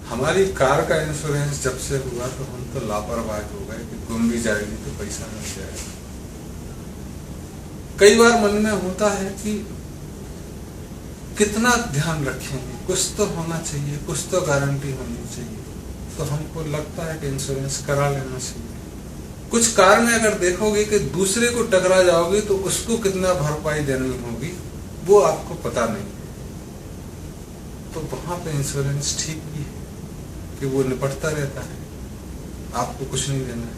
हमारी कार का इंश्योरेंस जब से हुआ तो हम तो लापरवाह हो गए कि गुम भी जाएगी तो पैसा मिल जाएगा। कई बार मन में होता है कि कितना ध्यान रखेंगे, कुछ तो होना चाहिए, कुछ तो गारंटी होनी चाहिए, तो हमको लगता है कि इंश्योरेंस करा लेना चाहिए। कुछ कार में अगर देखोगे कि दूसरे को टकरा जाओगे तो उसको कितना भरपाई देनी होगी वो आपको पता नहीं, तो वहां पे इंश्योरेंस ठीक भी है कि वो निपटता रहता है, आपको कुछ नहीं देना है।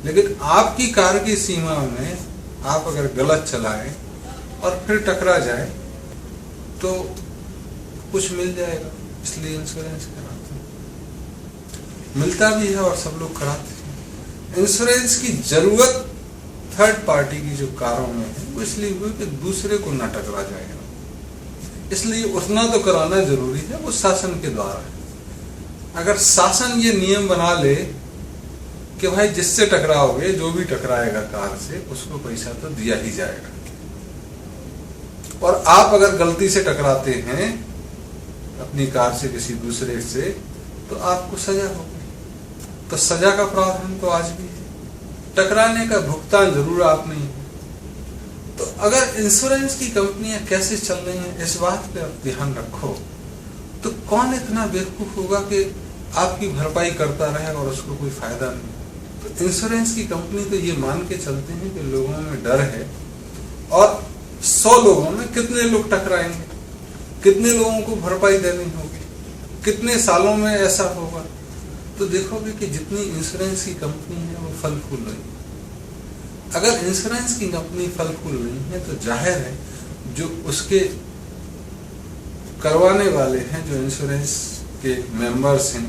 लेकिन आपकी कार की सीमा में आप अगर गलत चलाएं और फिर टकरा जाए तो कुछ मिल जाएगा, इसलिए इंश्योरेंस कराते हैं। मिलता भी है और सब लोग कराते हैं। इंश्योरेंस की जरूरत थर्ड पार्टी की जो कारों में है वो इसलिए हुई कि दूसरे को ना टकरा जाएगा, इसलिए उतना तो कराना जरूरी है, वो शासन के द्वारा है। अगर शासन ये नियम बना ले कि भाई जिससे टकराओगे, जो भी टकराएगा कार से, उसको पैसा तो दिया ही जाएगा, और आप अगर गलती से टकराते हैं अपनी कार से किसी दूसरे से तो आपको सजा होगी। तो सजा का प्रावधान तो आज भी है, टकराने का भुगतान जरूर आप नहीं है। तो अगर इंश्योरेंस की कंपनियां कैसे चल रही हैं इस बात पे आप ध्यान रखो, तो कौन इतना बेवकूफ होगा कि आपकी भरपाई करता रहे और उसको कोई फायदा नहीं। तो इंश्योरेंस की कंपनी तो ये मान के चलते हैं कि लोगों में डर है, और 100 लोगों में कितने लोग टकराएंगे, कितने लोगों को भरपाई देनी होगी, कितने सालों में ऐसा होगा। तो देखोगे कि जितनी इंश्योरेंस की कंपनी है वो फल फूल रही है। अगर इंश्योरेंस की कंपनी फल फूल रही है तो जाहिर है जो उसके करवाने वाले हैं, जो इंश्योरेंस के मेंबर्स हैं,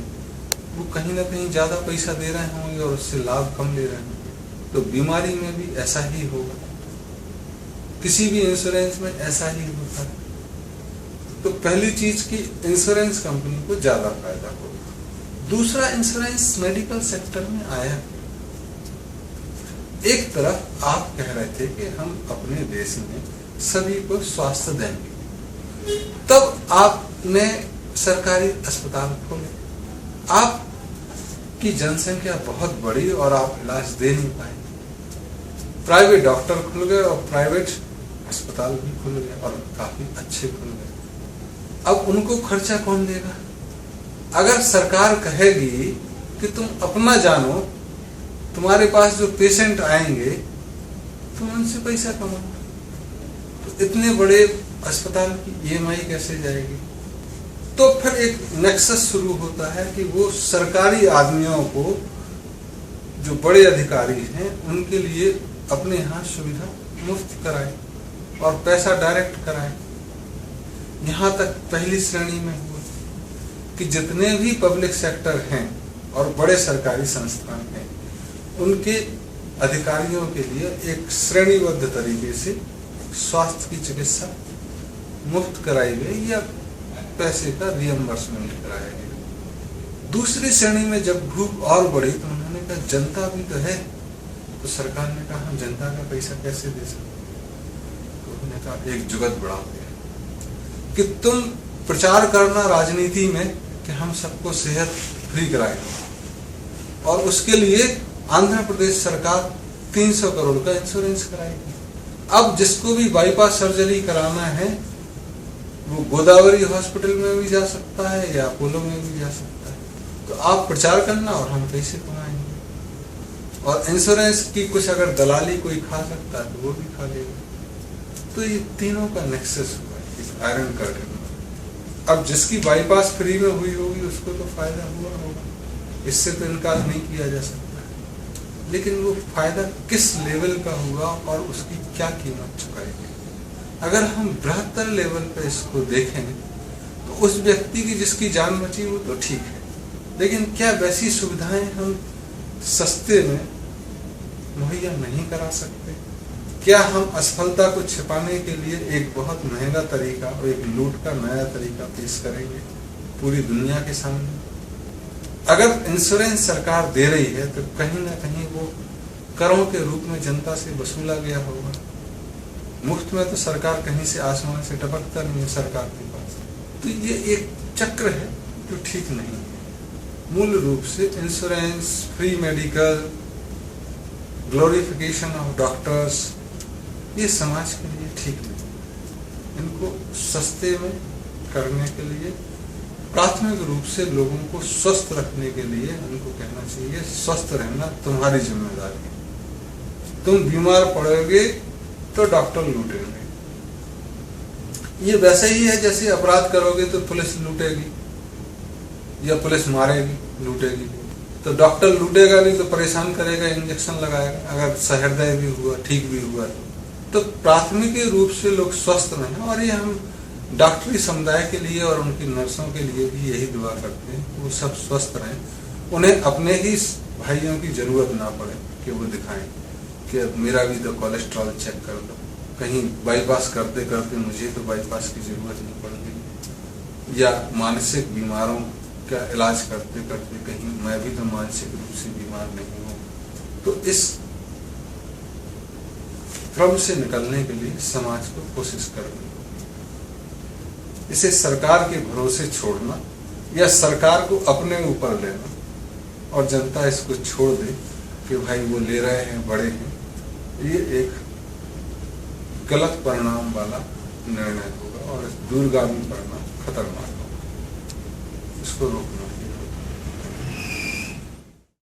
वो कहीं ना कहीं ज्यादा पैसा दे रहे होंगे और उससे लाभ कम ले रहे होंगे। तो बीमारी में भी ऐसा ही होगा, किसी भी इंश्योरेंस में ऐसा ही होता है। तो पहली चीज की इंश्योरेंस कंपनी को ज्यादा फायदा होगा। दूसरा, इंश्योरेंस मेडिकल सेक्टर में आया। एक तरफ आप कह रहे थे कि हम अपने देश में सभी को स्वास्थ्य देंगे, तब आपने सरकारी अस्पताल खोले। आपकी जनसंख्या बहुत बड़ी और आप इलाज दे नहीं पाए, प्राइवेट डॉक्टर खुल गए और प्राइवेट अस्पताल भी खुल गए और काफी अच्छे खुल गए। अब उनको खर्चा कौन देगा? अगर सरकार कहेगी कि तुम अपना जानो, तुम्हारे पास जो पेशेंट आएंगे तुम उनसे पैसा कमाओ, तो इतने बड़े अस्पताल की EMI कैसे जाएगी? तो फिर एक नेक्सस शुरू होता है कि वो सरकारी आदमियों को, जो बड़े अधिकारी हैं, उनके लिए अपने यहाँ सुविधा मुफ्त कराए और पैसा डायरेक्ट कराए। यहाँ तक पहली श्रेणी में हुआ कि जितने भी पब्लिक सेक्टर हैं और बड़े सरकारी संस्थान हैं, उनके अधिकारियों के लिए एक श्रेणीबद्ध तरीके से स्वास्थ्य की चिकित्सा मुफ्त कराई गई या पैसे का रियम्बर्समेंट कराया गया। दूसरी श्रेणी में जब भूख और बढ़ी तो उन्होंने कहा जनता भी तो है, तो सरकार ने कहा हम जनता का पैसा कैसे दे सकते। तो उन्होंने कहा एक जुगत बढ़ा दिया कि तुम प्रचार करना राजनीति में कि हम सबको सेहत फ्री कराएंगे, और उसके लिए आंध्र प्रदेश सरकार 300 करोड़ का इंश्योरेंस कराएगी। अब जिसको भी बाईपास सर्जरी कराना है वो गोदावरी हॉस्पिटल में भी जा सकता है या अपोलो में भी जा सकता है। तो आप प्रचार करना और हम पैसे कमाएंगे, और इंश्योरेंस की कुछ अगर दलाली कोई खा सकता है तो वो भी खा लेगा। तो ये तीनों का नेक्सस हुआ है आयरन कर्टन। अब जिसकी बाईपास फ्री में हुई होगी उसको तो फायदा हुआ होगा, इससे तो इनकार नहीं किया जा सकता, लेकिन वो फायदा किस लेवल का हुआ और उसकी क्या कीमत चुकाएगी। अगर हम बृहत्तर लेवल पर इसको देखें तो उस व्यक्ति की जिसकी जान बची वो तो ठीक है, लेकिन क्या वैसी सुविधाएं हम सस्ते में मुहैया नहीं करा सकते? क्या हम असफलता को छिपाने के लिए एक बहुत महंगा तरीका और एक लूट का नया तरीका पेश करेंगे पूरी दुनिया के सामने? अगर इंश्योरेंस सरकार दे रही है तो कहीं ना कहीं वो करों के रूप में जनता से वसूला गया होगा। मुफ्त में तो सरकार कहीं से आसमान से टपकता नहीं है सरकार के पास। तो ये एक चक्र है जो ठीक नहीं है। मूल रूप से insurance, free medical, glorification of doctors, ये समाज के लिए ठीक नहीं। इनको सस्ते में करने के लिए, प्राथमिक रूप से लोगों को स्वस्थ रखने के लिए उनको कहना चाहिए स्वस्थ रहना तुम्हारी जिम्मेदारी है। तुम बीमार पड़ोगे तो डॉक्टर लूटेंगे। ये वैसे ही है जैसे अपराध करोगे तो पुलिस लूटेगी या पुलिस मारेगी, लूटेगी। तो डॉक्टर लूटेगा नहीं तो परेशान करेगा, इंजेक्शन लगाएगा, अगर सहृदय भी हुआ, ठीक भी हुआ तो प्राथमिक रूप से लोग स्वस्थ रहें। और ये हम डॉक्टरी समुदाय के लिए और उनकी नर्सों के लिए भी यही दुआ करते हैं कि वो सब स्वस्थ रहें, उन्हें अपने ही भाइयों की जरूरत ना पड़े कि वो दिखाएं कि मेरा भी तो कोलेस्ट्रॉल चेक कर दो, कहीं बाईपास करते करते मुझे तो बाईपास की जरूरत नहीं पड़ गई, या मानसिक बीमारों का इलाज करते करते कहीं मैं भी तो मानसिक रूप से बीमार नहीं हूँ। तो इस क्रम से निकलने के लिए समाज को कोशिश करनी, इसे सरकार के भरोसे छोड़ना या सरकार को अपने ऊपर लेना और जनता इसको छोड़ दे कि भाई वो ले रहे हैं, बड़े हैं, ये एक गलत परिणाम वाला निर्णय होगा और दूरगामी परिणाम खतरनाक होगा। इसको रोकना।